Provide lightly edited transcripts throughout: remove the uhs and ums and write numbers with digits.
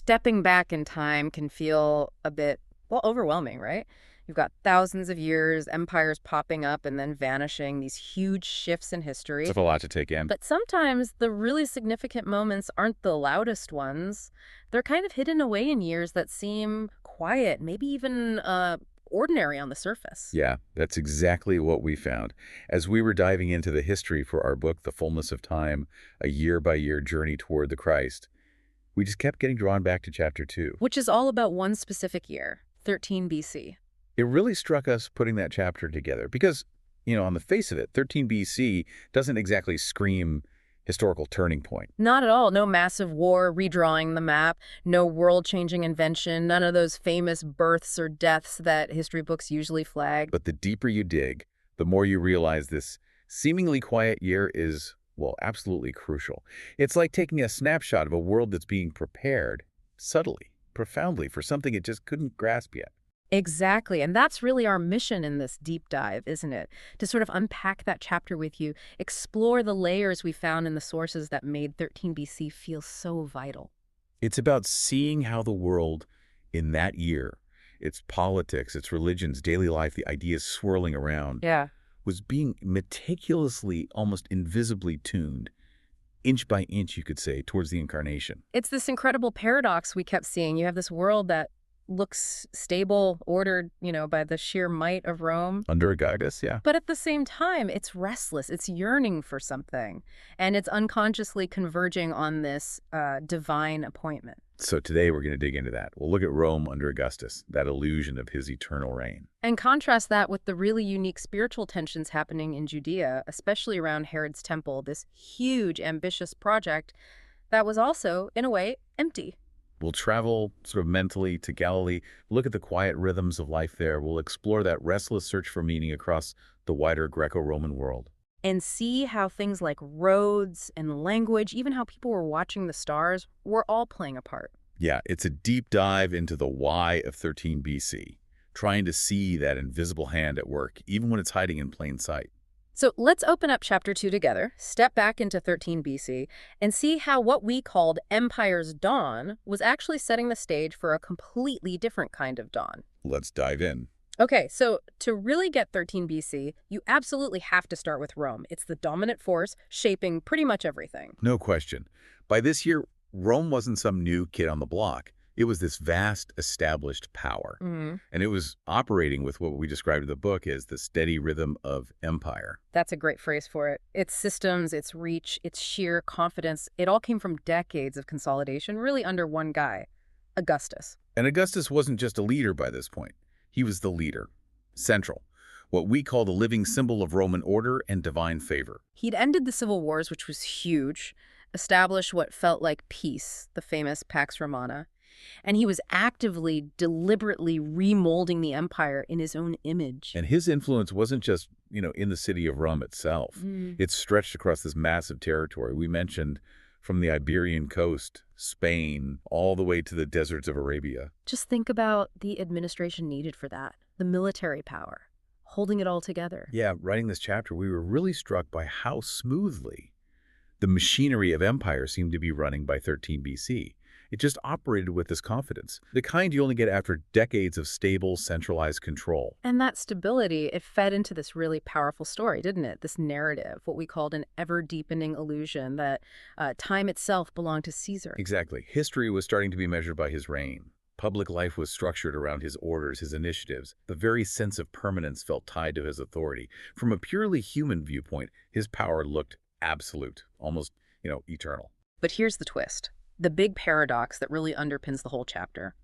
stepping back in time can feel a bit, well, overwhelming, right? You've got thousands of years, empires popping up and then vanishing, these huge shifts in history. It's a lot to take in. But sometimes the really significant moments aren't the loudest ones. They're kind of hidden away in years that seem quiet, maybe even ordinary on the surface. Yeah, that's exactly what we found. As we were diving into the history for our book, The Fullness of Time, a year-by-year journey toward the Christ, we just kept getting drawn back to chapter 2. Which is all about one specific year, 13 BC. It really struck us putting that chapter together because, on the face of it, 13 BC doesn't exactly scream historical turning point. Not at all. No massive war redrawing the map, no world-changing invention, none of those famous births or deaths that history books usually flag. But the deeper you dig, the more you realize this seemingly quiet year is, well, absolutely crucial. It's like taking a snapshot of a world that's being prepared subtly, profoundly, for something it just couldn't grasp yet. Exactly. And that's really our mission in this deep dive, isn't it? To sort of unpack that chapter with you, explore the layers we found in the sources that made 13 BC feel so vital. It's about seeing how the world in that year, its politics, its religions, daily life, the ideas swirling around, Yeah. was being meticulously, almost invisibly tuned, inch by inch, you could say, towards the Incarnation. It's this incredible paradox we kept seeing. You have this world that looks stable, ordered, by the sheer might of Rome. Under Augustus, yeah. But at the same time, it's restless, it's yearning for something, and it's unconsciously converging on this divine appointment. So today we're going to dig into that. We'll look at Rome under Augustus, that illusion of his eternal reign. And contrast that with the really unique spiritual tensions happening in Judea, especially around Herod's temple, this huge, ambitious project that was also, in a way, empty. We'll travel sort of mentally to Galilee, look at the quiet rhythms of life there. We'll explore that restless search for meaning across the wider Greco-Roman world. And see how things like roads and language, even how people were watching the stars, were all playing a part. Yeah, it's a deep dive into the why of 13 BC, trying to see that invisible hand at work, even when it's hiding in plain sight. So let's open up chapter 2 together, step back into 13 BC, and see how what we called Empire's dawn was actually setting the stage for a completely different kind of dawn. Let's dive in. Okay, so to really get 13 BC, you absolutely have to start with Rome. It's the dominant force shaping pretty much everything. No question. By this year, Rome wasn't some new kid on the block. It was this vast, established power. And it was operating with what we described in the book as the steady rhythm of empire. That's a great phrase for it. Its systems, its reach, its sheer confidence, it all came from decades of consolidation, really under one guy, Augustus. And Augustus wasn't just a leader by this point. He was the leader, central, what we call the living symbol of Roman order and divine favor. He'd ended the civil wars, which was huge, established what felt like peace, the famous Pax Romana. And he was actively, deliberately remolding the empire in his own image. And his influence wasn't just, in the city of Rome itself. It stretched across this massive territory. We mentioned from the Iberian coast, Spain, all the way to the deserts of Arabia. Just think about the administration needed for that, the military power, holding it all together. Yeah, writing this chapter, we were really struck by how smoothly the machinery of empire seemed to be running by 13 BC. It just operated with this confidence, the kind you only get after decades of stable, centralized control. And that stability, it fed into this really powerful story, didn't it? This narrative, what we called an ever-deepening illusion that time itself belonged to Caesar. Exactly. History was starting to be measured by his reign. Public life was structured around his orders, his initiatives. The very sense of permanence felt tied to his authority. From a purely human viewpoint, his power looked absolute, almost, eternal. But here's the twist. The big paradox that really underpins the whole chapter.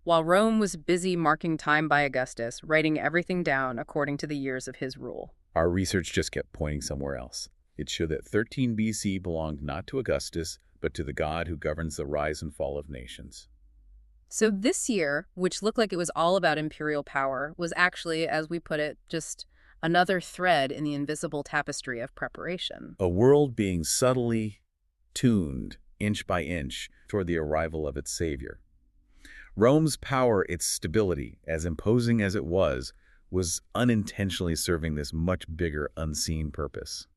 While Rome was busy marking time by Augustus, writing everything down according to the years of his rule, our research just kept pointing somewhere else. It showed that 13 BC belonged not to Augustus, but to the God who governs the rise and fall of nations. So this year, which looked like it was all about imperial power, was actually, as we put it, just another thread in the invisible tapestry of preparation. A world being subtly tuned inch by inch toward the arrival of its savior. Rome's power, its stability, as imposing as it was unintentionally serving this much bigger, unseen purpose.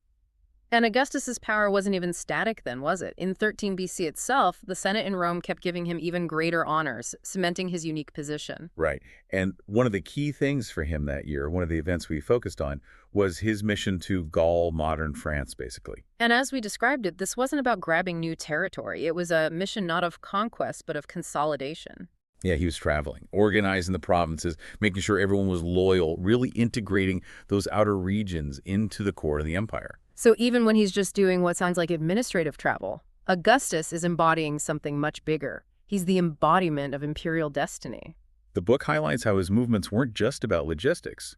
And Augustus's power wasn't even static then, was it? In 13 BC itself, the Senate in Rome kept giving him even greater honors, cementing his unique position. Right. And one of the key things for him that year, one of the events we focused on, was his mission to Gaul, modern France, basically. And as we described it, this wasn't about grabbing new territory. It was a mission not of conquest, but of consolidation. Yeah, he was traveling, organizing the provinces, making sure everyone was loyal, really integrating those outer regions into the core of the empire. So even when he's just doing what sounds like administrative travel, Augustus is embodying something much bigger. He's the embodiment of imperial destiny. The book highlights how his movements weren't just about logistics.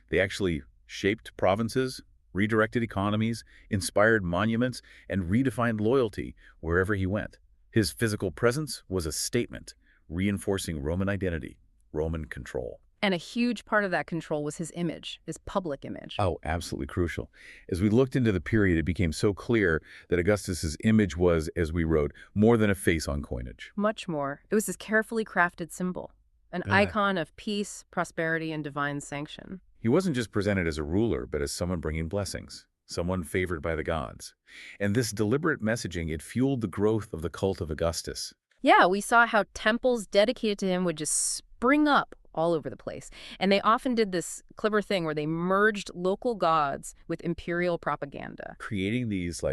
They actually shaped provinces, redirected economies, inspired monuments, and redefined loyalty wherever he went. His physical presence was a statement, reinforcing Roman identity, Roman control. And a huge part of that control was his image, his public image. Oh, absolutely crucial. As we looked into the period, it became so clear that Augustus's image was, as we wrote, more than a face on coinage. Much more. It was this carefully crafted symbol, an icon of peace, prosperity, and divine sanction. He wasn't just presented as a ruler, but as someone bringing blessings, someone favored by the gods. And this deliberate messaging, it fueled the growth of the cult of Augustus. Yeah, we saw how temples dedicated to him would just spring up all over the place. And they often did this clever thing where they merged local gods with imperial propaganda. Creating these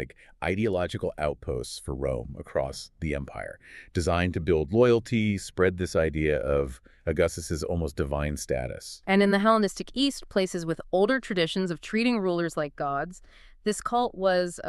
ideological outposts for Rome across the empire, designed to build loyalty, spread this idea of Augustus's almost divine status. And in the Hellenistic East, places with older traditions of treating rulers like gods, this cult was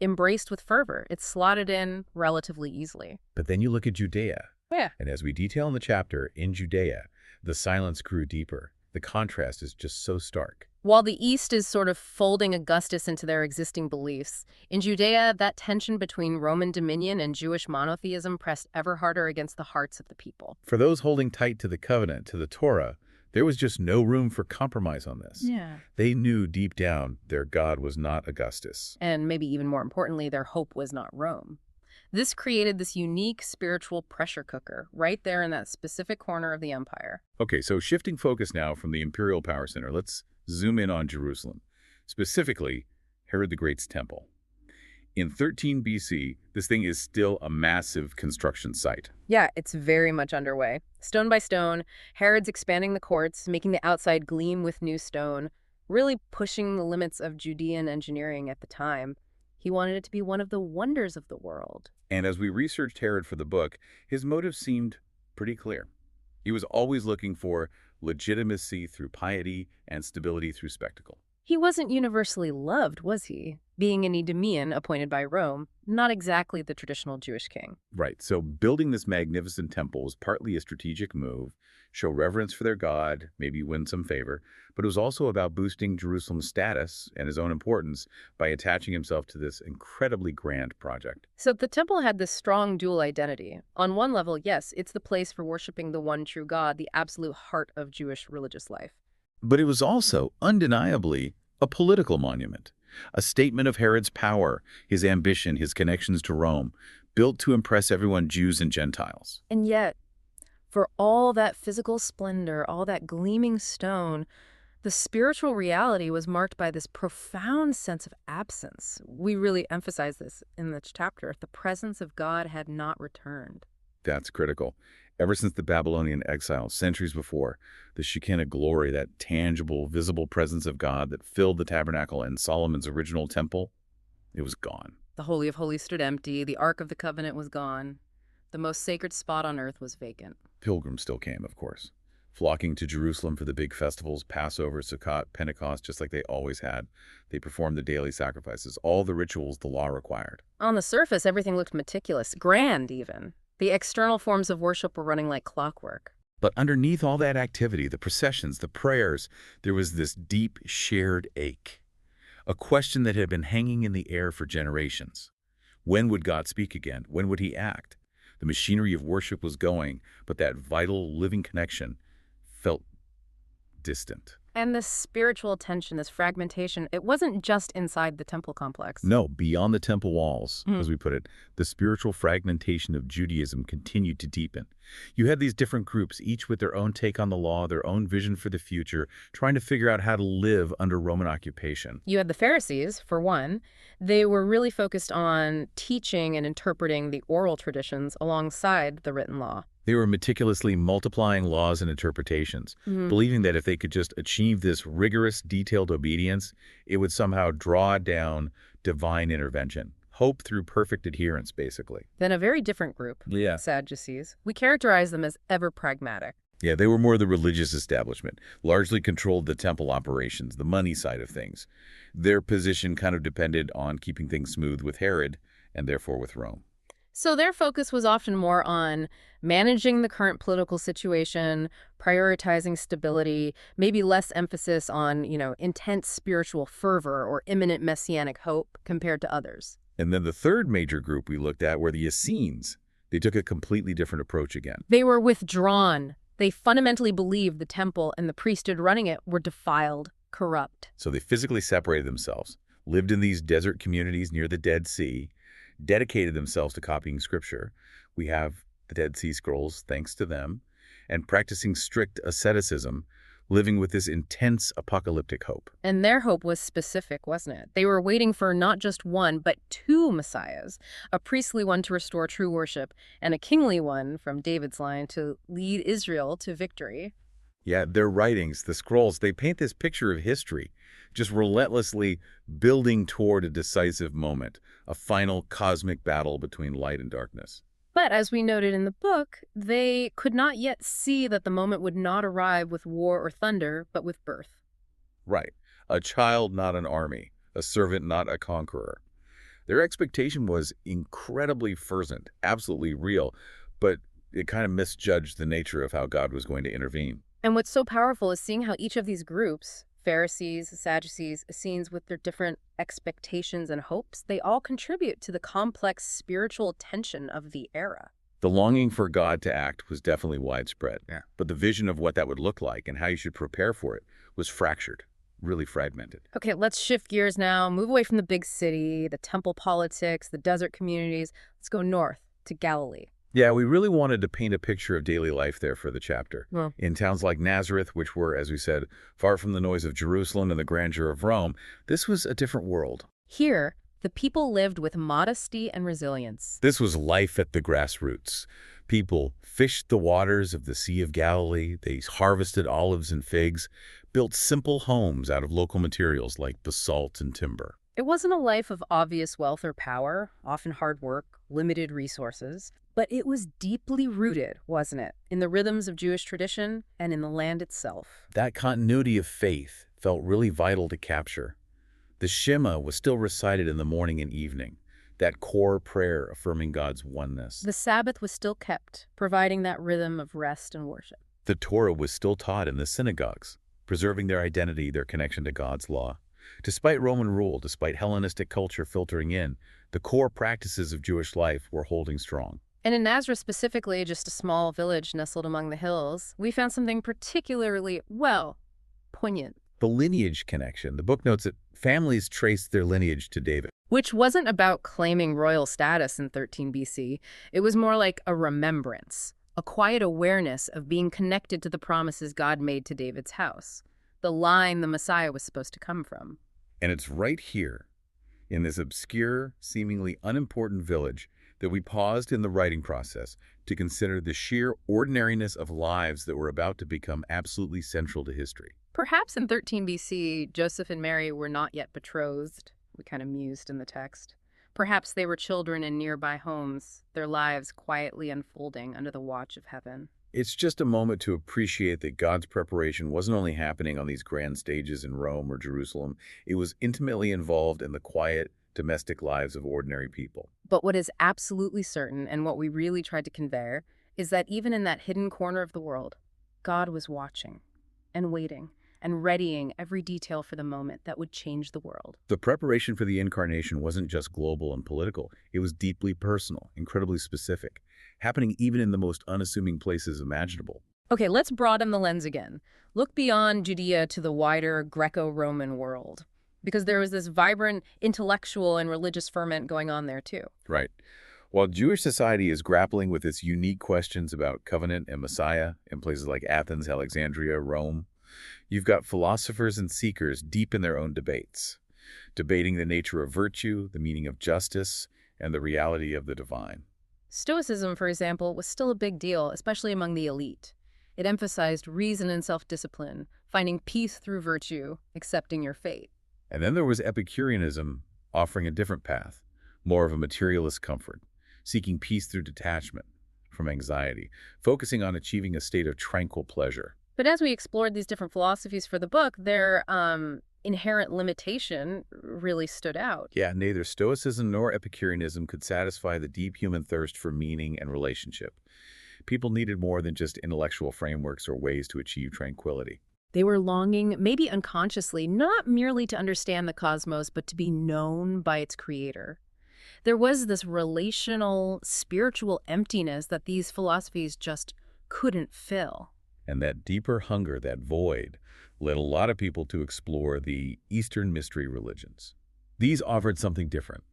embraced with fervor. It slotted in relatively easily. But then you look at Judea. Yeah. And as we detail in the chapter, in Judea, the silence grew deeper. The contrast is just so stark. While the East is sort of folding Augustus into their existing beliefs, in Judea, that tension between Roman dominion and Jewish monotheism pressed ever harder against the hearts of the people. For those holding tight to the covenant, to the Torah, there was just no room for compromise on this. Yeah. They knew deep down their God was not Augustus. And maybe even more importantly, their hope was not Rome. This created this unique spiritual pressure cooker right there in that specific corner of the empire. Okay, so shifting focus now from the imperial power center, let's zoom in on Jerusalem, specifically Herod the Great's temple. In 13 BC, this thing is still a massive construction site. Yeah, it's very much underway. Stone by stone, Herod's expanding the courts, making the outside gleam with new stone, really pushing the limits of Judean engineering at the time. He wanted it to be one of the wonders of the world. And as we researched Herod for the book, his motive seemed pretty clear. He was always looking for legitimacy through piety and stability through spectacle. He wasn't universally loved, was he? Being an Idumean appointed by Rome, not exactly the traditional Jewish king. Right, so building this magnificent temple was partly a strategic move, show reverence for their god, maybe win some favor, but it was also about boosting Jerusalem's status and his own importance by attaching himself to this incredibly grand project. So the temple had this strong dual identity. On one level, yes, it's the place for worshiping the one true God, the absolute heart of Jewish religious life. But it was also, undeniably, a political monument, a statement of Herod's power, his ambition, his connections to Rome, built to impress everyone, Jews and Gentiles. And yet, for all that physical splendor, all that gleaming stone, the spiritual reality was marked by this profound sense of absence. We really emphasize this in this chapter. The presence of God had not returned. That's critical. Ever since the Babylonian exile, centuries before, the Shekinah glory, that tangible, visible presence of God that filled the tabernacle and Solomon's original temple, it was gone. The Holy of Holies stood empty. The Ark of the Covenant was gone. The most sacred spot on earth was vacant. Pilgrims still came, of course, flocking to Jerusalem for the big festivals, Passover, Sukkot, Pentecost, just like they always had. They performed the daily sacrifices, all the rituals the law required. On the surface, everything looked meticulous, grand even. The external forms of worship were running like clockwork. But underneath all that activity, the processions, the prayers, there was this deep, shared ache. A question that had been hanging in the air for generations. When would God speak again? When would he act? The machinery of worship was going, but that vital, living connection felt distant. And this spiritual tension, this fragmentation, it wasn't just inside the temple complex. No, beyond the temple walls, Hmm. as we put it, the spiritual fragmentation of Judaism continued to deepen. You had these different groups, each with their own take on the law, their own vision for the future, trying to figure out how to live under Roman occupation. You had the Pharisees, for one. They were really focused on teaching and interpreting the oral traditions alongside the written law. They were meticulously multiplying laws and interpretations, believing that if they could just achieve this rigorous, detailed obedience, it would somehow draw down divine intervention. Hope through perfect adherence, basically. Then a very different group, Yeah. Sadducees. We characterize them as ever pragmatic. Yeah, they were more the religious establishment, largely controlled the temple operations, the money side of things. Their position kind of depended on keeping things smooth with Herod and therefore with Rome. So their focus was often more on managing the current political situation, prioritizing stability, maybe less emphasis on, intense spiritual fervor or imminent messianic hope compared to others. And then the third major group we looked at were the Essenes. They took a completely different approach again. They were withdrawn. They fundamentally believed the temple and the priesthood running it were defiled, corrupt. So they physically separated themselves, lived in these desert communities near the Dead Sea, dedicated themselves to copying scripture. We have the Dead Sea Scrolls thanks to them, and practicing strict asceticism, living with this intense apocalyptic hope. And their hope was specific, wasn't it? They were waiting for not just one, but two messiahs, a priestly one to restore true worship, and a kingly one, from David's line, to lead Israel to victory. Yeah, their writings, the scrolls, they paint this picture of history, just relentlessly building toward a decisive moment, a final cosmic battle between light and darkness. But as we noted in the book, they could not yet see that the moment would not arrive with war or thunder, but with birth. Right. A child, not an army. A servant, not a conqueror. Their expectation was incredibly fervent, absolutely real, but it kind of misjudged the nature of how God was going to intervene. And what's so powerful is seeing how each of these groups, Pharisees, Sadducees, Essenes, with their different expectations and hopes, they all contribute to the complex spiritual tension of the era. The longing for God to act was definitely widespread. Yeah. But the vision of what that would look like and how you should prepare for it was fractured, really fragmented. Okay, let's shift gears now, move away from the big city, the temple politics, the desert communities. Let's go north to Galilee. Yeah, we really wanted to paint a picture of daily life there for the chapter. Well, In towns like Nazareth, which were, as we said, far from the noise of Jerusalem and the grandeur of Rome, this was a different world. here, the people lived with modesty and resilience. This was life at the grassroots. People fished the waters of the Sea of Galilee, they harvested olives and figs, built simple homes out of local materials like basalt and timber. It wasn't a life of obvious wealth or power, often hard work, limited resources, but it was deeply rooted, wasn't it, in the rhythms of Jewish tradition and in the land itself. That continuity of faith felt really vital to capture. The Shema was still recited in the morning and evening, that core prayer affirming God's oneness. The Sabbath was still kept, providing that rhythm of rest and worship. The Torah was still taught in the synagogues, preserving their identity, their connection to God's law. Despite Roman rule, despite Hellenistic culture filtering in, the core practices of Jewish life were holding strong. And in Nazareth specifically, just a small village nestled among the hills, we found something particularly, poignant. The lineage connection. The book notes that families traced their lineage to David. Which wasn't about claiming royal status in 13 BC. It was more like a remembrance, a quiet awareness of being connected to the promises God made to David's house, the line the Messiah was supposed to come from. And it's right here, in this obscure, seemingly unimportant village, that we paused in the writing process to consider the sheer ordinariness of lives that were about to become absolutely central to history. Perhaps in 13 BC, Joseph and Mary were not yet betrothed. We kind of mused in the text. Perhaps they were children in nearby homes, their lives quietly unfolding under the watch of heaven. It's just a moment to appreciate that God's preparation wasn't only happening on these grand stages in Rome or Jerusalem, it was intimately involved in the quiet, domestic lives of ordinary people. But what is absolutely certain, and what we really tried to convey, is that even in that hidden corner of the world, God was watching and waiting and readying every detail for the moment that would change the world. The preparation for the Incarnation wasn't just global and political. It was deeply personal, incredibly specific, happening even in the most unassuming places imaginable. Okay, let's broaden the lens again. Look beyond Judea to the wider Greco-Roman world, because there was this vibrant intellectual and religious ferment going on there too. Right. While Jewish society is grappling with its unique questions about covenant and Messiah in places like Athens, Alexandria, Rome, you've got philosophers and seekers deep in their own debates, debating the nature of virtue, the meaning of justice, and the reality of the divine. Stoicism, for example, was still a big deal, especially among the elite. It emphasized reason and self-discipline, finding peace through virtue, accepting your fate. And then there was Epicureanism, offering a different path, more of a materialist comfort, seeking peace through detachment from anxiety, focusing on achieving a state of tranquil pleasure. But as we explored these different philosophies for the book, their inherent limitation really stood out. Yeah, neither Stoicism nor Epicureanism could satisfy the deep human thirst for meaning and relationship. People needed more than just intellectual frameworks or ways to achieve tranquility. They were longing, maybe unconsciously, not merely to understand the cosmos, but to be known by its creator. There was this relational, spiritual emptiness that these philosophies just couldn't fill. And that deeper hunger, that void, led a lot of people to explore the Eastern mystery religions. These offered something different,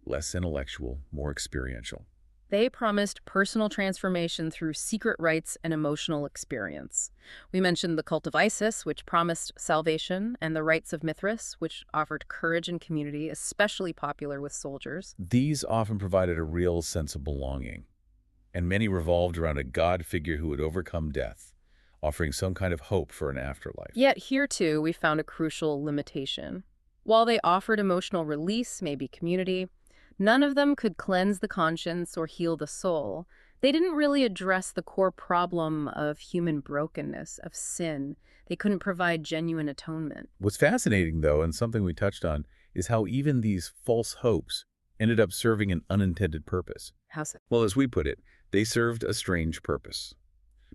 less intellectual, more experiential. They promised personal transformation through secret rites and emotional experience. We mentioned the cult of Isis, which promised salvation, and the rites of Mithras, which offered courage and community, especially popular with soldiers. These often provided a real sense of belonging, and many revolved around a god figure who would overcome death, offering some kind of hope for an afterlife. Yet here, too, we found a crucial limitation. While they offered emotional release, maybe community, none of them could cleanse the conscience or heal the soul. They didn't really address the core problem of human brokenness, of sin. They couldn't provide genuine atonement. What's fascinating, though, and something we touched on, is how even these false hopes ended up serving an unintended purpose. How's it? Well, as we put it, they served a strange purpose.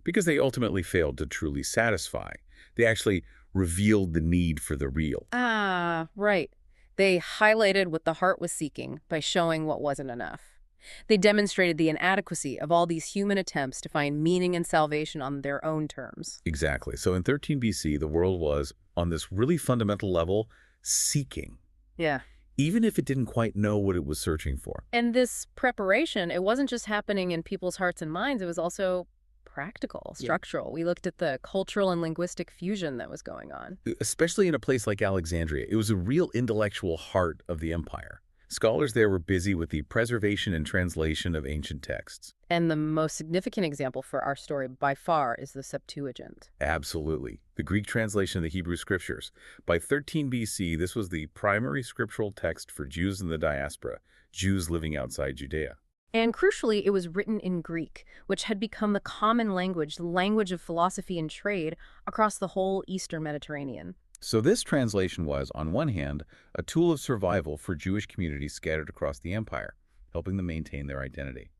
Because they ultimately failed to truly satisfy. They actually revealed the need for the real. Ah, right. They highlighted what the heart was seeking by showing what wasn't enough. They demonstrated the inadequacy of all these human attempts to find meaning and salvation on their own terms. Exactly. So in 13 BC, the world was, on this really fundamental level, seeking, Yeah. even if it didn't quite know what it was searching for. And this preparation, it wasn't just happening in people's hearts and minds, it was also practical, structural. We looked at the cultural and linguistic fusion that was going on. Especially in a place like Alexandria, it was a real intellectual heart of the empire. Scholars there were busy with the preservation and translation of ancient texts. And the most significant example for our story by far is the Septuagint. Absolutely. The Greek translation of the Hebrew Scriptures. By 13 BC, this was the primary scriptural text for Jews in the diaspora, Jews living outside Judea. And crucially, it was written in Greek, which had become the common language, the language of philosophy and trade across the whole Eastern Mediterranean. So this translation was, on one hand, a tool of survival for Jewish communities scattered across the empire, helping them maintain their identity.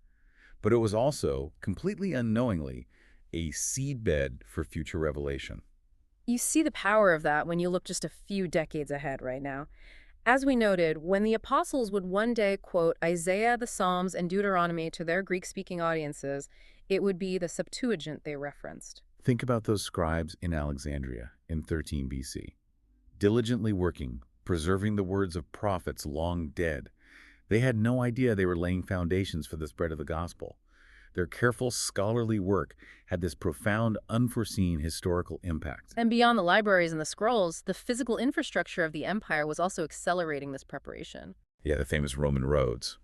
But it was also, completely unknowingly, a seedbed for future revelation. You see the power of that when you look just a few decades ahead right now. As we noted, when the apostles would one day quote Isaiah, the Psalms, and Deuteronomy to their Greek-speaking audiences, it would be the Septuagint they referenced. Think about those scribes in Alexandria in 13 BC, diligently working, preserving the words of prophets long dead. They had no idea they were laying foundations for the spread of the gospel. Their careful scholarly work had this profound, unforeseen historical impact. And beyond the libraries and the scrolls, the physical infrastructure of the empire was also accelerating this preparation. Yeah, the famous Roman roads.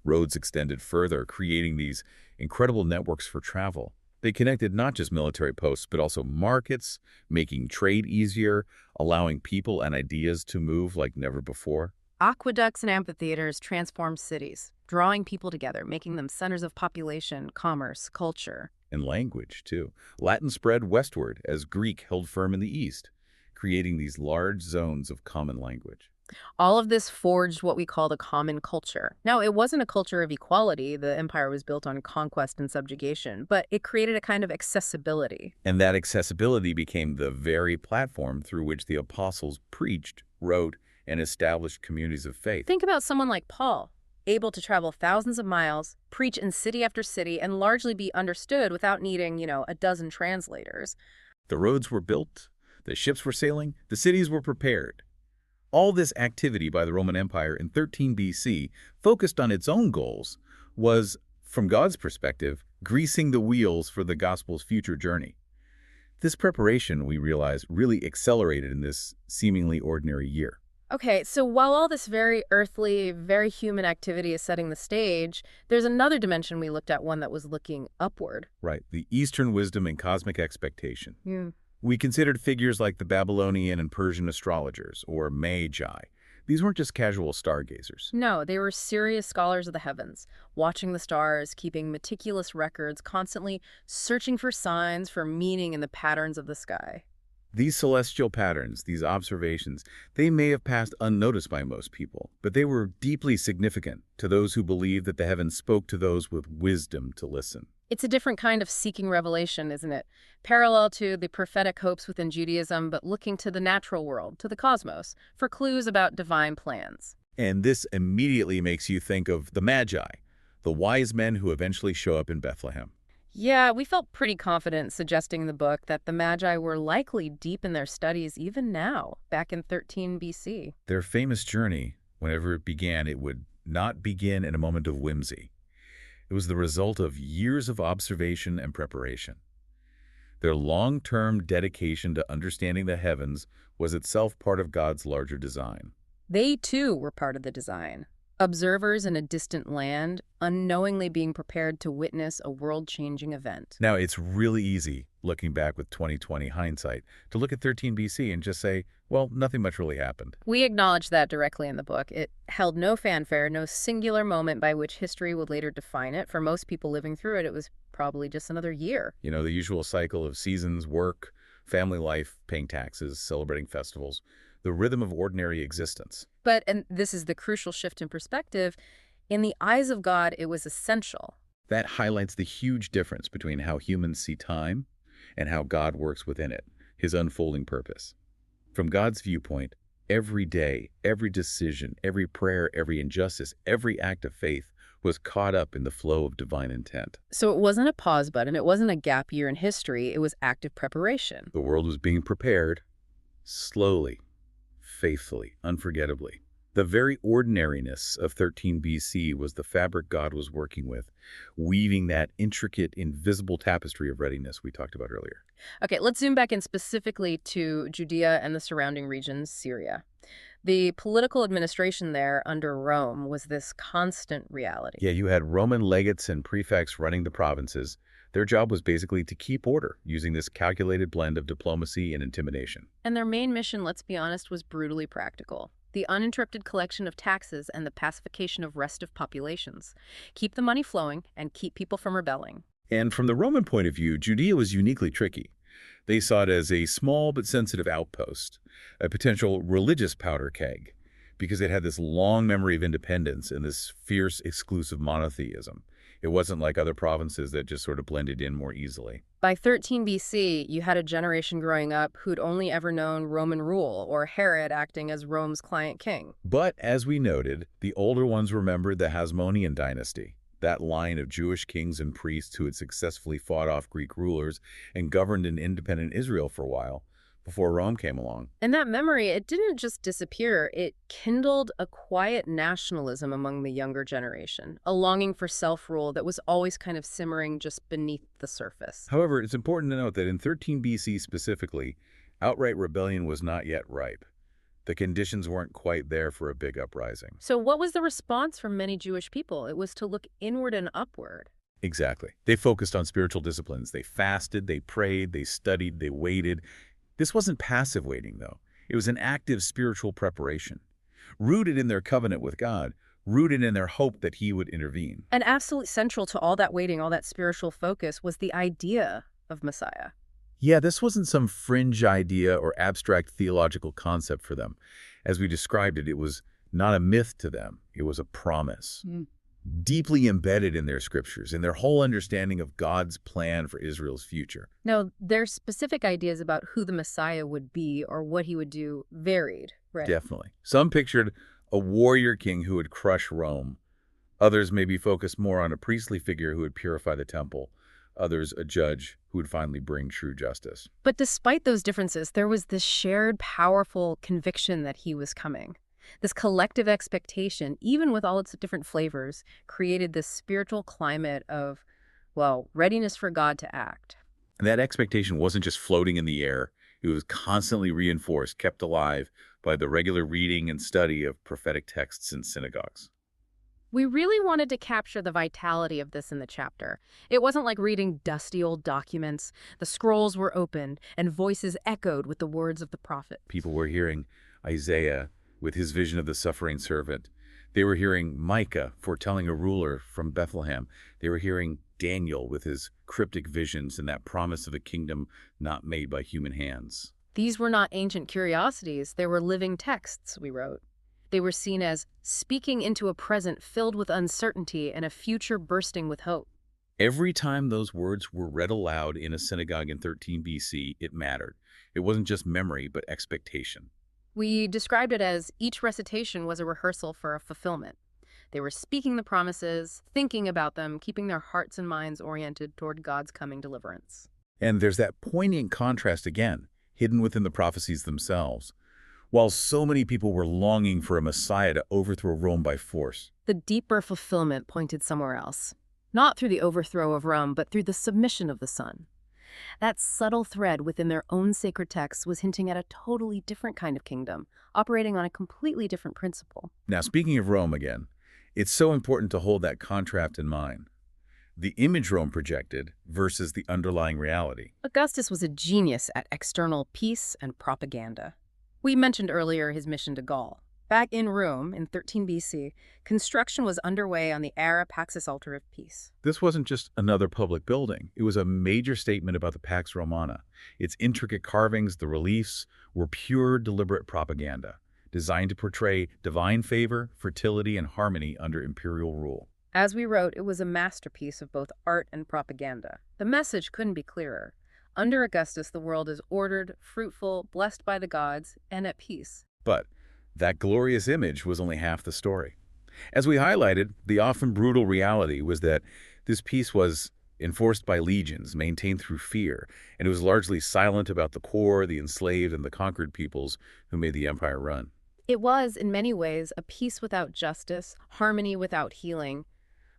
Roads extended further, creating these incredible networks for travel. They connected not just military posts, but also markets, making trade easier, allowing people and ideas to move like never before. Aqueducts and amphitheaters transformed cities, drawing people together, making them centers of population, commerce, culture. And language, too. Latin spread westward as Greek held firm in the east, creating these large zones of common language. All of this forged what we call the common culture. Now, it wasn't a culture of equality. The empire was built on conquest and subjugation, but it created a kind of accessibility. And that accessibility became the very platform through which the apostles preached, wrote, and established communities of faith. Think about someone like Paul. able to travel thousands of miles, preach in city after city, and largely be understood without needing, a dozen translators. The roads were built, the ships were sailing, the cities were prepared. All this activity by the Roman Empire in 13 BC, focused on its own goals, was, from God's perspective, greasing the wheels for the gospel's future journey. This preparation, we realize, really accelerated in this seemingly ordinary year. Okay, so while all this very earthly, very human activity is setting the stage, there's another dimension we looked at, one that was looking upward. Right, the Eastern wisdom and cosmic expectation. Hmm. We considered figures like the Babylonian and Persian astrologers, or magi. These weren't just casual stargazers. No, they were serious scholars of the heavens, watching the stars, keeping meticulous records, constantly searching for signs, for meaning in the patterns of the sky. These celestial patterns, these observations, they may have passed unnoticed by most people, but they were deeply significant to those who believed that the heavens spoke to those with wisdom to listen. It's a different kind of seeking revelation, isn't it? Parallel to the prophetic hopes within Judaism, but looking to the natural world, to the cosmos, for clues about divine plans. And this immediately makes you think of the Magi, the wise men who eventually show up in Bethlehem. Yeah, we felt pretty confident suggesting in the book that the Magi were likely deep in their studies even now, back in 13 BC. Their famous journey, whenever it began, it would not begin in a moment of whimsy. It was the result of years of observation and preparation. Their long-term dedication to understanding the heavens was itself part of God's larger design. They, too, were part of the design. Observers in a distant land, unknowingly being prepared to witness a world-changing event. Now, it's really easy, looking back with 2020 hindsight, to look at 13 BC and just say, well, nothing much really happened. We acknowledge that directly in the book. It held no fanfare, no singular moment by which history would later define it. For most people living through it, it was probably just another year. You know, the usual cycle of seasons, work, family life, paying taxes, celebrating festivals, the rhythm of ordinary existence. But, and this is the crucial shift in perspective, in the eyes of God, it was essential. That highlights the huge difference between how humans see time and how God works within it, his unfolding purpose. From God's viewpoint, every day, every decision, every prayer, every injustice, every act of faith was caught up in the flow of divine intent. So it wasn't a pause button, it wasn't a gap year in history, it was active preparation. The world was being prepared, slowly, faithfully, unforgettably. The very ordinariness of 13 BC was the fabric God was working with, weaving that intricate, invisible tapestry of readiness we talked about earlier. Okay, let's zoom back in specifically to Judea and the surrounding regions, Syria. The political administration there under Rome was this constant reality. Yeah, you had Roman legates and prefects running the provinces. Their job was basically to keep order, using this calculated blend of diplomacy and intimidation. And their main mission, let's be honest, was brutally practical. The uninterrupted collection of taxes and the pacification of restive populations. Keep the money flowing and keep people from rebelling. And from the Roman point of view, Judea was uniquely tricky. They saw it as a small but sensitive outpost, a potential religious powder keg, because it had this long memory of independence and this fierce, exclusive monotheism. It wasn't like other provinces that just sort of blended in more easily. By 13 BC, you had a generation growing up who'd only ever known Roman rule, or Herod acting as Rome's client king. But, as we noted, the older ones remembered the Hasmonean dynasty, that line of Jewish kings and priests who had successfully fought off Greek rulers and governed an independent Israel for a while, before Rome came along. And that memory, it didn't just disappear, it kindled a quiet nationalism among the younger generation, a longing for self-rule that was always kind of simmering just beneath the surface. However, it's important to note that in 13 BC specifically, outright rebellion was not yet ripe. The conditions weren't quite there for a big uprising. So what was the response from many Jewish people? It was to look inward and upward. Exactly. They focused on spiritual disciplines. They fasted, they prayed, they studied, they waited. This wasn't passive waiting, though. It was an active spiritual preparation, rooted in their covenant with God, rooted in their hope that he would intervene. And absolutely central to all that waiting, all that spiritual focus, was the idea of Messiah. Yeah, this wasn't some fringe idea or abstract theological concept for them. As we described it, it was not a myth to them. It was a promise. Deeply embedded in their scriptures, in their whole understanding of God's plan for Israel's future. Now, their specific ideas about who the Messiah would be or what he would do varied, right? Definitely. Some pictured a warrior king who would crush Rome. Others may be focused more on a priestly figure who would purify the temple, others a judge who would finally bring true justice. But despite those differences, there was this shared, powerful conviction that he was coming. This collective expectation, even with all its different flavors, created this spiritual climate of, well, readiness for God to act. And that expectation wasn't just floating in the air, it was constantly reinforced, kept alive by the regular reading and study of prophetic texts in synagogues. We really wanted to capture the vitality of this in the chapter. It wasn't like reading dusty old documents. The scrolls were opened, and voices echoed with the words of the prophet. People were hearing Isaiah with his vision of the suffering servant. They were hearing Micah foretelling a ruler from Bethlehem. They were hearing Daniel with his cryptic visions and that promise of a kingdom not made by human hands. These were not ancient curiosities. They were living texts, we wrote. They were seen as speaking into a present filled with uncertainty and a future bursting with hope. Every time those words were read aloud in a synagogue in 13 BC, it mattered. It wasn't just memory, but expectation. We described it as each recitation was a rehearsal for a fulfillment. They were speaking the promises, thinking about them, keeping their hearts and minds oriented toward God's coming deliverance. And there's that poignant contrast again, hidden within the prophecies themselves. While so many people were longing for a Messiah to overthrow Rome by force, The deeper fulfillment pointed somewhere else, not through the overthrow of Rome, but through the submission of the Son. That subtle thread within their own sacred texts was hinting at a totally different kind of kingdom, operating on a completely different principle. Now, speaking of Rome again, it's so important to hold that contrast in mind. The image Rome projected versus the underlying reality. Augustus was a genius at external peace and propaganda. We mentioned earlier his mission to Gaul. Back in Rome, in 13 BC, construction was underway on the Ara Paxis altar of peace. This wasn't just another public building. It was a major statement about the Pax Romana. Its intricate carvings, the reliefs, were pure, deliberate propaganda, designed to portray divine favor, fertility, and harmony under imperial rule. As we wrote, it was a masterpiece of both art and propaganda. The message couldn't be clearer. Under Augustus, the world is ordered, fruitful, blessed by the gods, and at peace. But that glorious image was only half the story. As we highlighted, the often brutal reality was that this peace was enforced by legions, maintained through fear, and it was largely silent about the poor, the enslaved, and the conquered peoples who made the empire run. It was, in many ways, a peace without justice, harmony without healing.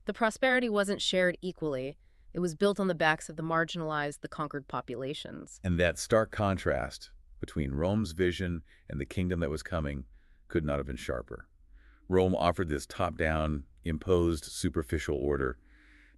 The prosperity wasn't shared equally. It was built on the backs of the marginalized, the conquered populations. And that stark contrast between Rome's vision and the kingdom that was coming could not have been sharper. Rome offered this top-down, imposed, superficial order.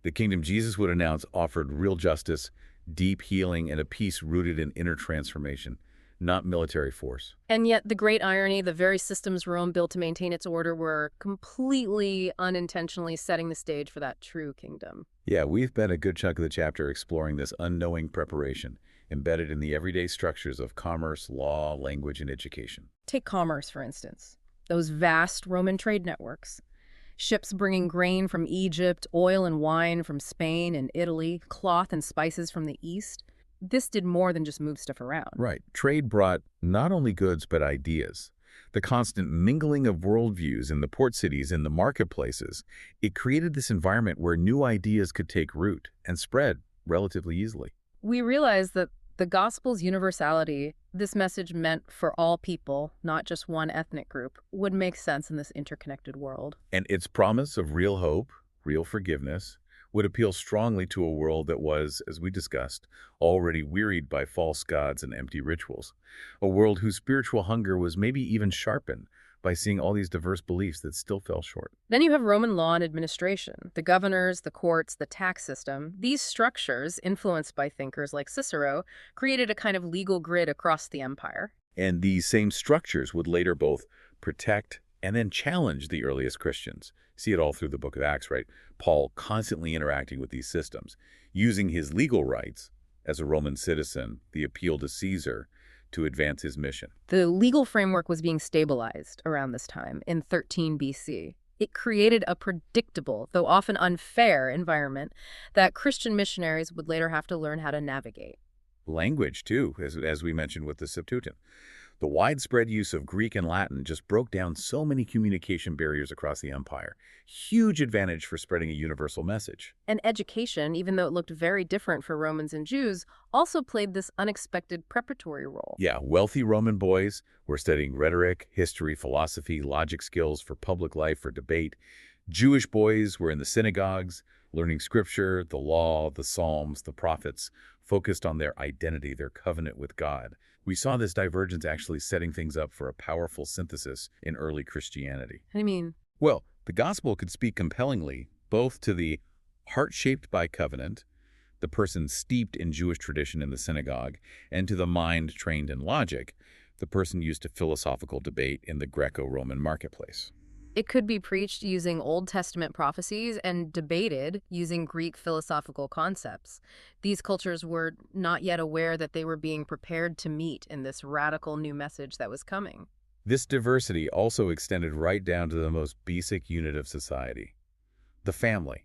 The kingdom Jesus would announce offered real justice, deep healing, and a peace rooted in inner transformation, not military force. And yet, the great irony, the very systems Rome built to maintain its order were completely unintentionally setting the stage for that true kingdom. Yeah, we've spent a good chunk of the chapter exploring this unknowing preparation, embedded in the everyday structures of commerce, law, language, and education. Take commerce, for instance. Those vast Roman trade networks. Ships bringing grain from Egypt, oil and wine from Spain and Italy, cloth and spices from the East. This did more than just move stuff around. Right. Trade brought not only goods, but ideas. The constant mingling of worldviews in the port cities and the marketplaces, it created this environment where new ideas could take root and spread relatively easily. We realized that the gospel's universality, this message meant for all people, not just one ethnic group, would make sense in this interconnected world. And its promise of real hope, real forgiveness, would appeal strongly to a world that was, as we discussed, already wearied by false gods and empty rituals. A world whose spiritual hunger was maybe even sharpened by seeing all these diverse beliefs that still fell short. Then you have Roman law and administration, the governors, the courts, the tax system. These structures, influenced by thinkers like Cicero, created a kind of legal grid across the empire. And these same structures would later both protect and then challenge the earliest Christians. See it all through the book of Acts, right? Paul constantly interacting with these systems, using his legal rights as a Roman citizen, the appeal to Caesar, to advance his mission. The legal framework was being stabilized around this time, in 13 BC. It created a predictable, though often unfair, environment that Christian missionaries would later have to learn how to navigate. Language, too, as we mentioned with the Septuagint. The widespread use of Greek and Latin just broke down so many communication barriers across the empire. Huge advantage for spreading a universal message. And education, even though it looked very different for Romans and Jews, also played this unexpected preparatory role. Yeah, wealthy Roman boys were studying rhetoric, history, philosophy, logic skills for public life or debate. Jewish boys were in the synagogues, learning scripture, the law, the Psalms, the prophets, focused on their identity, their covenant with God. We saw this divergence actually setting things up for a powerful synthesis in early Christianity. I mean, Well, the gospel could speak compellingly both to the heart shaped by covenant, the person steeped in Jewish tradition in the synagogue, and to the mind trained in logic, the person used to philosophical debate in the Greco-Roman marketplace. it could be preached using Old Testament prophecies and debated using Greek philosophical concepts. These cultures were not yet aware that they were being prepared to meet in this radical new message that was coming. This diversity also extended right down to the most basic unit of society, the family.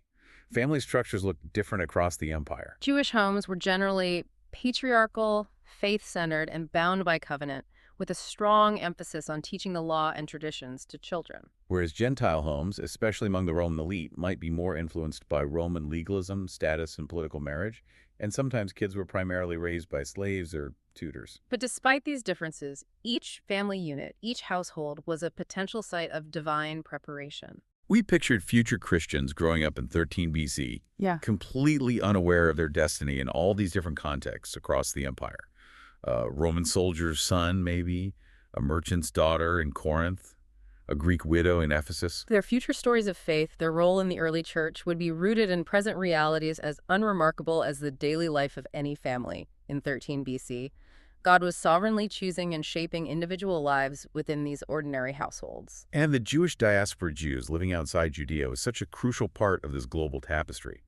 Family structures looked different across the empire. Jewish homes were generally patriarchal, faith-centered, and bound by covenant, with a strong emphasis on teaching the law and traditions to children. Whereas Gentile homes, especially among the Roman elite, might be more influenced by Roman legalism, status, and political marriage, and sometimes kids were primarily raised by slaves or tutors. But despite these differences, each family unit, each household, was a potential site of divine preparation. We pictured future Christians growing up in 13 BC, Yeah. completely unaware of their destiny in all these different contexts across the empire. A Roman soldier's son, maybe, a merchant's daughter in Corinth, a Greek widow in Ephesus. Their future stories of faith, their role in the early church, would be rooted in present realities as unremarkable as the daily life of any family in 13 BC. God was sovereignly choosing and shaping individual lives within these ordinary households. And the Jewish diaspora Jews living outside Judea was such a crucial part of this global tapestry.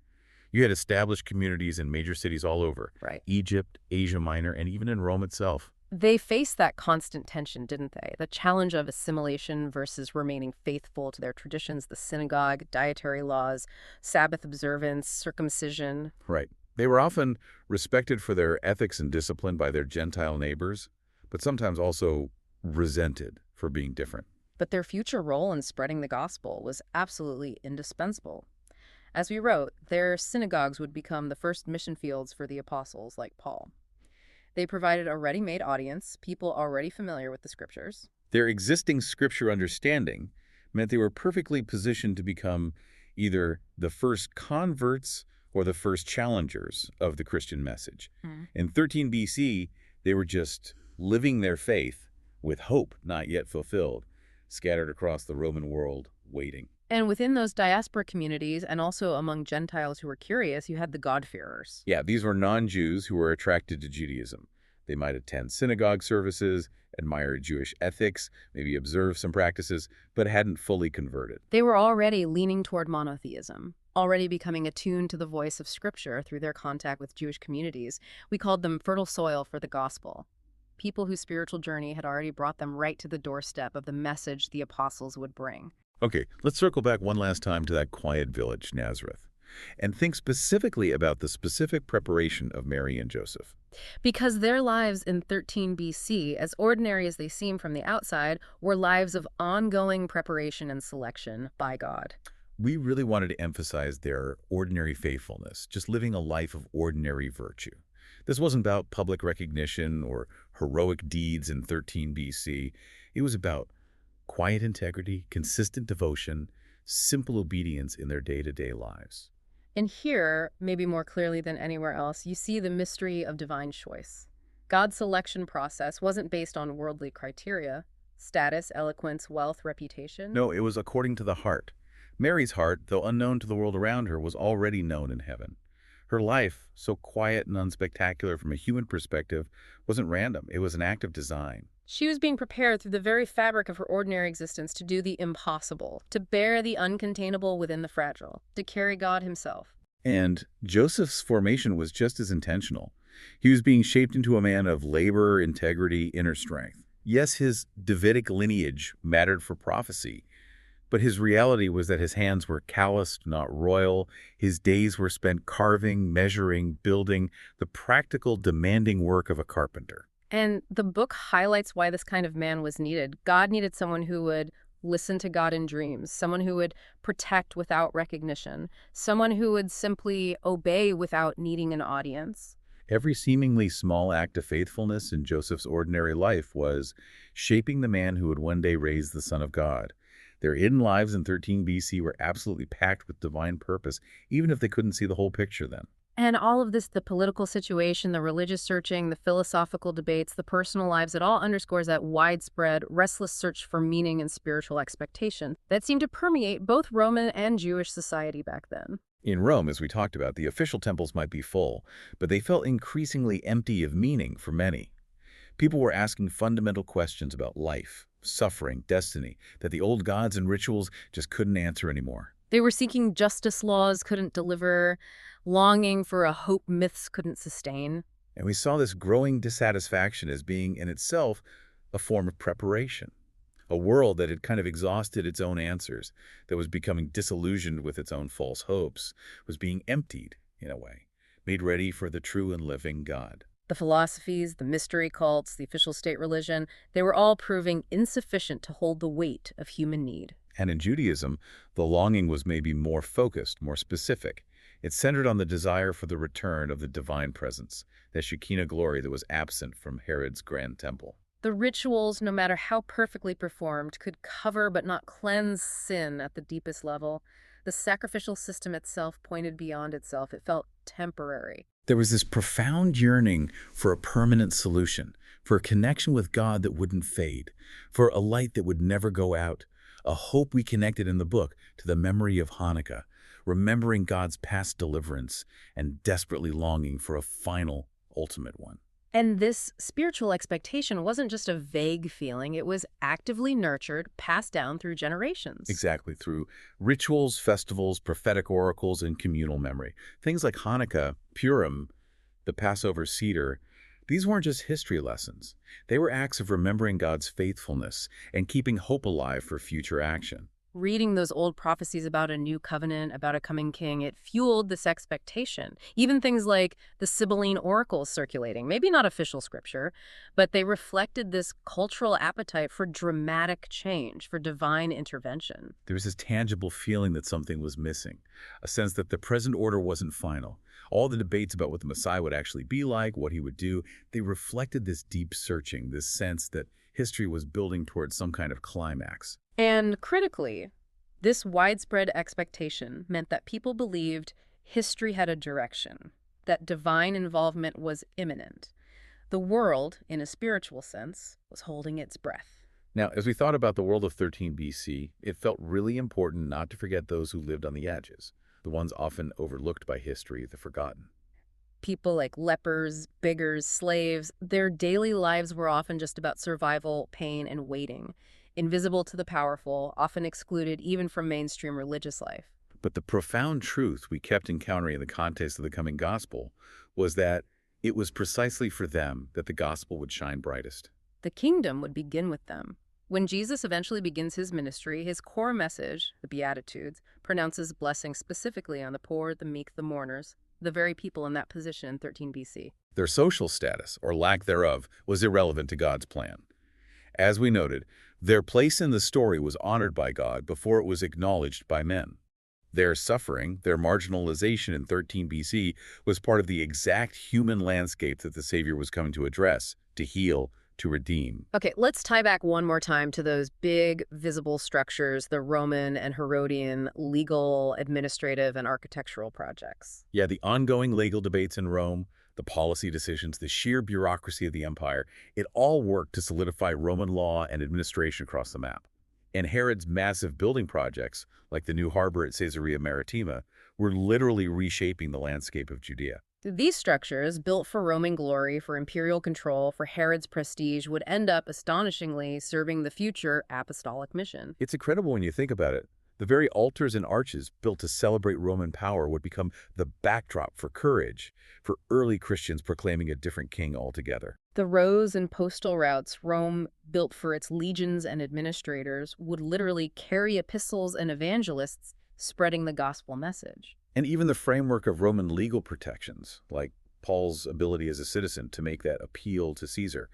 You had established communities in major cities all over, Right. Egypt, Asia Minor, and even in Rome itself. They faced that constant tension, didn't they? The challenge of assimilation versus remaining faithful to their traditions, the synagogue, dietary laws, Sabbath observance, circumcision. Right. They were often respected for their ethics and discipline by their Gentile neighbors, but sometimes also resented for being different. But their future role in spreading the gospel was absolutely indispensable. As we wrote, their synagogues would become the first mission fields for the apostles like Paul. They provided a ready-made audience, people already familiar with the scriptures. Their existing scripture understanding meant they were perfectly positioned to become either the first converts or the first challengers of the Christian message. In 13 BC, they were just living their faith with hope not yet fulfilled, scattered across the Roman world, waiting. And within those diaspora communities, and also among Gentiles who were curious, you had the God-fearers. Yeah, these were non-Jews who were attracted to Judaism. They might attend synagogue services, admire Jewish ethics, maybe observe some practices, but hadn't fully converted. They were already leaning toward monotheism, already becoming attuned to the voice of Scripture through their contact with Jewish communities. We called them fertile soil for the gospel. People whose spiritual journey had already brought them right to the doorstep of the message the apostles would bring. Okay, let's circle back one last time to that quiet village, Nazareth, and think specifically about the specific preparation of Mary and Joseph. Because their lives in 13 BC, as ordinary as they seem from the outside, were lives of ongoing preparation and selection by God. We really wanted to emphasize their ordinary faithfulness, just living a life of ordinary virtue. This wasn't about public recognition or heroic deeds in 13 BC. It was about quiet integrity, consistent devotion, simple obedience in their day-to-day lives. And here, maybe more clearly than anywhere else, you see the mystery of divine choice. God's selection process wasn't based on worldly criteria, status, eloquence, wealth, reputation. No, it was according to the heart. Mary's heart, though unknown to the world around her, was already known in heaven. Her life, so quiet and unspectacular from a human perspective, wasn't random. It was an act of design. She was being prepared through the very fabric of her ordinary existence to do the impossible, to bear the uncontainable within the fragile, to carry God himself. And Joseph's formation was just as intentional. He was being shaped into a man of labor, integrity, inner strength. Yes, his Davidic lineage mattered for prophecy, but his reality was that his hands were calloused, not royal. His days were spent carving, measuring, building, the practical, demanding work of a carpenter. And the book highlights why this kind of man was needed. God needed someone who would listen to God in dreams, someone who would protect without recognition, someone who would simply obey without needing an audience. Every seemingly small act of faithfulness in Joseph's ordinary life was shaping the man who would one day raise the Son of God. Their hidden lives in 13 BC were absolutely packed with divine purpose, even if they couldn't see the whole picture then. And all of this, the political situation, the religious searching, the philosophical debates, the personal lives, it all underscores that widespread, restless search for meaning and spiritual expectation that seemed to permeate both Roman and Jewish society back then. In Rome, as we talked about, the official temples might be full, but they felt increasingly empty of meaning for many. People were asking fundamental questions about life, suffering, destiny, that the old gods and rituals just couldn't answer anymore. They were seeking justice laws couldn't deliver, longing for a hope myths couldn't sustain. And we saw this growing dissatisfaction as being in itself a form of preparation. A world that had kind of exhausted its own answers, that was becoming disillusioned with its own false hopes, was being emptied, in a way, made ready for the true and living God. The philosophies, the mystery cults, the official state religion, they were all proving insufficient to hold the weight of human need. And in Judaism, the longing was maybe more focused, more specific. It centered on the desire for the return of the divine presence, that Shekinah glory that was absent from Herod's grand temple. The rituals, no matter how perfectly performed, could cover but not cleanse sin at the deepest level. The sacrificial system itself pointed beyond itself. It felt temporary. There was this profound yearning for a permanent solution, for a connection with God that wouldn't fade, for a light that would never go out, a hope we connected in the book to the memory of Hanukkah, remembering God's past deliverance and desperately longing for a final, ultimate one. And this spiritual expectation wasn't just a vague feeling. It was actively nurtured, passed down through generations. Exactly, through rituals, festivals, prophetic oracles, and communal memory. Things like Hanukkah, Purim, the Passover Seder, these weren't just history lessons. They were acts of remembering God's faithfulness and keeping hope alive for future action. Reading those old prophecies about a new covenant, about a coming king, it fueled this expectation. Even things like the Sibylline oracles circulating, maybe not official scripture, but they reflected this cultural appetite for dramatic change, for divine intervention. There was this tangible feeling that something was missing, a sense that the present order wasn't final. All the debates about what the Messiah would actually be like, what he would do, they reflected this deep searching, this sense that history was building towards some kind of climax. And critically, this widespread expectation meant that people believed history had a direction, that divine involvement was imminent. The world, in a spiritual sense, was holding its breath. Now, as we thought about the world of 13 BC, it felt really important not to forget those who lived on the edges, the ones often overlooked by history, the forgotten. People like lepers, beggars, slaves, their daily lives were often just about survival, pain, and waiting. Invisible to the powerful, often excluded even from mainstream religious life. But the profound truth we kept encountering in the context of the coming gospel was that it was precisely for them that the gospel would shine brightest. The kingdom would begin with them. When Jesus eventually begins his ministry, his core message, the Beatitudes, pronounces blessing specifically on the poor, the meek, the mourners, the very people in that position in 13 BC. Their social status, or lack thereof, was irrelevant to God's plan. As we noted, their place in the story was honored by God before it was acknowledged by men. Their suffering, their marginalization in 13 BC, was part of the exact human landscape that the Savior was coming to address, to heal, to redeem. Okay, let's tie back one more time to those big, visible structures, the Roman and Herodian legal, administrative, and architectural projects. Yeah, the ongoing legal debates in Rome, the policy decisions, the sheer bureaucracy of the empire, it all worked to solidify Roman law and administration across the map. And Herod's massive building projects, like the new harbor at Caesarea Maritima, were literally reshaping the landscape of Judea. These structures, built for Roman glory, for imperial control, for Herod's prestige, would end up astonishingly serving the future apostolic mission. It's incredible when you think about it. The very altars and arches built to celebrate Roman power would become the backdrop for courage, for early Christians proclaiming a different king altogether. The roads and postal routes Rome built for its legions and administrators would literally carry epistles and evangelists spreading the gospel message. And even the framework of Roman legal protections, like Paul's ability as a citizen to make that appeal to Caesar,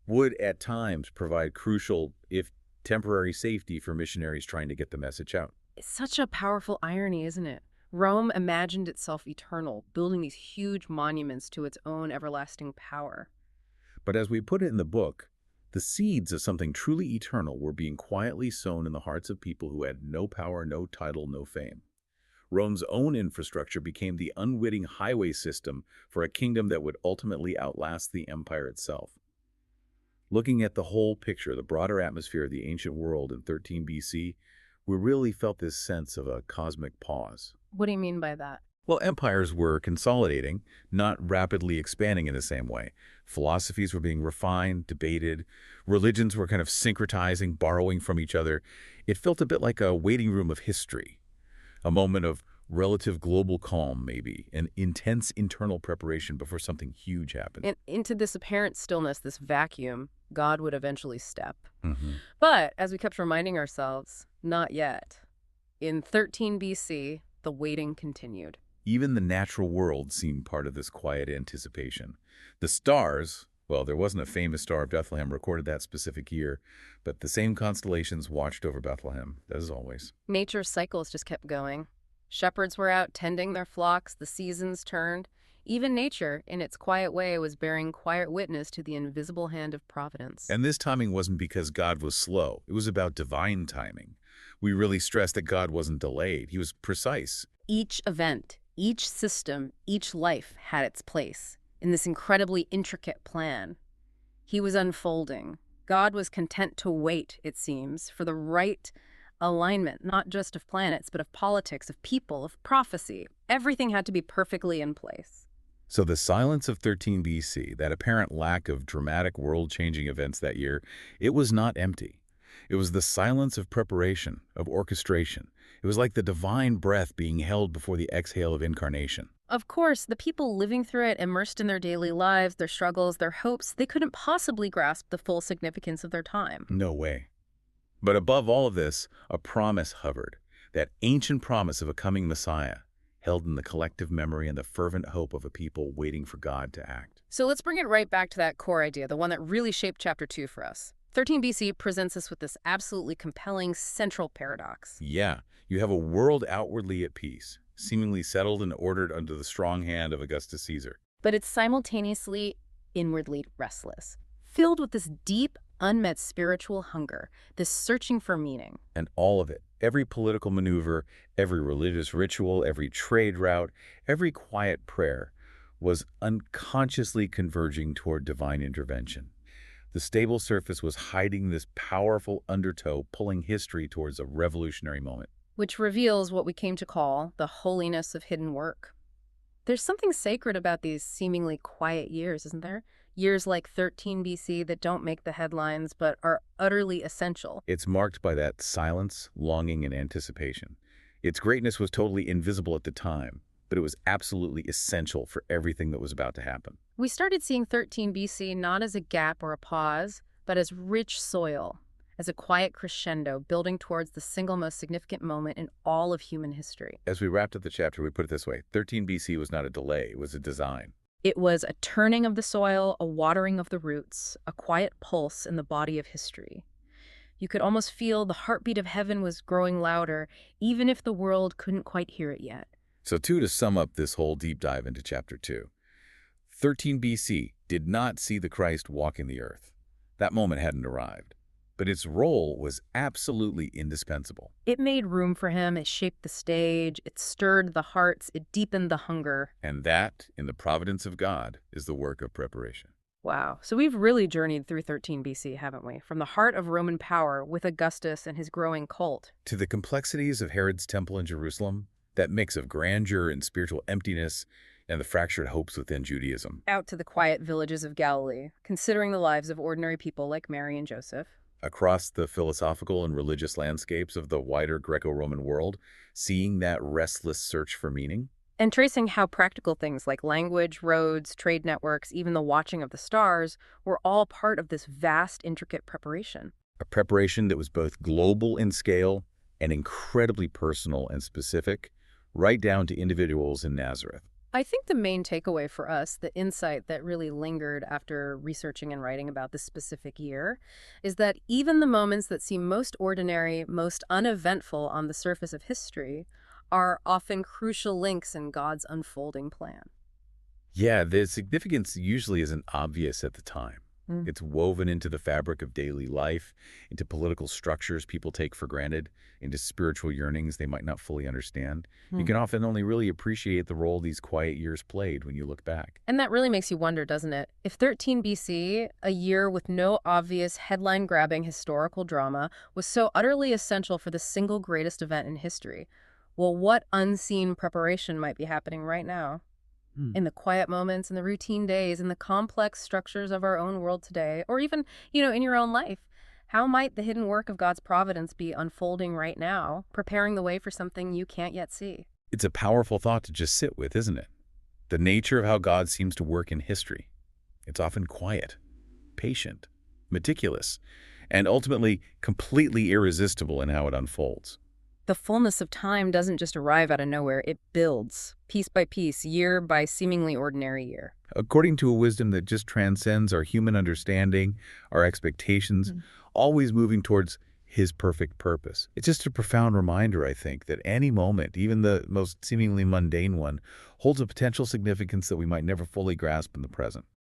would at times provide crucial, if temporary, safety for missionaries trying to get the message out. It's such a powerful irony, isn't it? Rome imagined itself eternal, building these huge monuments to its own everlasting power. But as we put it in the book, the seeds of something truly eternal were being quietly sown in the hearts of people who had no power, no title, no fame. Rome's own infrastructure became the unwitting highway system for a kingdom that would ultimately outlast the empire itself. Looking at the whole picture, the broader atmosphere of the ancient world in 13 BC, we really felt this sense of a cosmic pause. What do you mean by that? Well, empires were consolidating, not rapidly expanding in the same way. Philosophies were being refined, debated. Religions were kind of syncretizing, borrowing from each other. It felt a bit like a waiting room of history, a moment of relative global calm, maybe, an intense internal preparation before something huge happened. And into this apparent stillness, this vacuum, God would eventually step. Mhm. But, as we kept reminding ourselves, not yet. In 13 BC, the waiting continued. Even the natural world seemed part of this quiet anticipation. The stars, well, there wasn't a famous star of Bethlehem recorded that specific year, but the same constellations watched over Bethlehem, as always. Nature's cycles just kept going. Shepherds were out tending their flocks, the seasons turned. Even nature, in its quiet way, was bearing quiet witness to the invisible hand of providence. And this timing wasn't because God was slow. It was about divine timing. We really stressed that God wasn't delayed. He was precise. Each event, each system, each life had its place in this incredibly intricate plan. He was unfolding. God was content to wait, it seems, for the right alignment, not just of planets, but of politics, of people, of prophecy. Everything had to be perfectly in place. So the silence of 13 BC, that apparent lack of dramatic world-changing events that year, it was not empty. It was the silence of preparation, of orchestration. It was like the divine breath being held before the exhale of incarnation. Of course, the people living through it, immersed in their daily lives, their struggles, their hopes, they couldn't possibly grasp the full significance of their time. No way. But above all of this, a promise hovered, that ancient promise of a coming Messiah, held in the collective memory and the fervent hope of a people waiting for God to act. So let's bring it right back to that core idea, the one that really shaped Chapter 2 for us. 13 BC presents us with this absolutely compelling central paradox. Yeah, you have a world outwardly at peace, seemingly settled and ordered under the strong hand of Augustus Caesar. But it's simultaneously inwardly restless, filled with this deep, unmet spiritual hunger, this searching for meaning. And all of it, every political maneuver, every religious ritual, every trade route, every quiet prayer, was unconsciously converging toward divine intervention. The stable surface was hiding this powerful undertow, pulling history towards a revolutionary moment. Which reveals what we came to call the holiness of hidden work. There's something sacred about these seemingly quiet years, isn't there? Years like 13 BC that don't make the headlines but are utterly essential. It's marked by that silence, longing, and anticipation. Its greatness was totally invisible at the time, but it was absolutely essential for everything that was about to happen. We started seeing 13 BC not as a gap or a pause, but as rich soil, as a quiet crescendo building towards the single most significant moment in all of human history. As we wrapped up the chapter, we put it this way: 13 BC was not a delay, it was a design. It was a turning of the soil, a watering of the roots, a quiet pulse in the body of history. You could almost feel the heartbeat of heaven was growing louder, even if the world couldn't quite hear it yet. So to sum up this whole deep dive into chapter 2, 13 BC did not see the Christ walking the earth. That moment hadn't arrived. But its role was absolutely indispensable. It made room for him, it shaped the stage, it stirred the hearts, it deepened the hunger. And that, in the providence of God, is the work of preparation. Wow. So we've really journeyed through 13 BC, haven't we? From the heart of Roman power with Augustus and his growing cult. To the complexities of Herod's temple in Jerusalem, that mix of grandeur and spiritual emptiness, and the fractured hopes within Judaism. Out to the quiet villages of Galilee, considering the lives of ordinary people like Mary and Joseph. Across the philosophical and religious landscapes of the wider Greco-Roman world, seeing that restless search for meaning. And tracing how practical things like language, roads, trade networks, even the watching of the stars were all part of this vast, intricate preparation. A preparation that was both global in scale and incredibly personal and specific, right down to individuals in Nazareth. I think the main takeaway for us, the insight that really lingered after researching and writing about this specific year, is that even the moments that seem most ordinary, most uneventful on the surface of history, are often crucial links in God's unfolding plan. Yeah, the significance usually isn't obvious at the time. Mm. It's woven into the fabric of daily life, into political structures people take for granted, into spiritual yearnings they might not fully understand. You Hmm. can often only really appreciate the role these quiet years played when you look back. And that really makes you wonder, doesn't it? If 13 BC, a year with no obvious headline-grabbing historical drama, was so utterly essential for the single greatest event in history, well, what unseen preparation might be happening right now? Hmm. In the quiet moments, in the routine days, in the complex structures of our own world today, or even, in your own life. How might the hidden work of God's providence be unfolding right now, preparing the way for something you can't yet see? It's a powerful thought to just sit with, isn't it? The nature of how God seems to work in history. It's often quiet, patient, meticulous, and ultimately completely irresistible in how it unfolds. The fullness of time doesn't just arrive out of nowhere, it builds, piece by piece, year by seemingly ordinary year. According to a wisdom that just transcends our human understanding, our expectations, always moving towards his perfect purpose. It's just a profound reminder, I think, that any moment, even the most seemingly mundane one, holds a potential significance that we might never fully grasp in the present.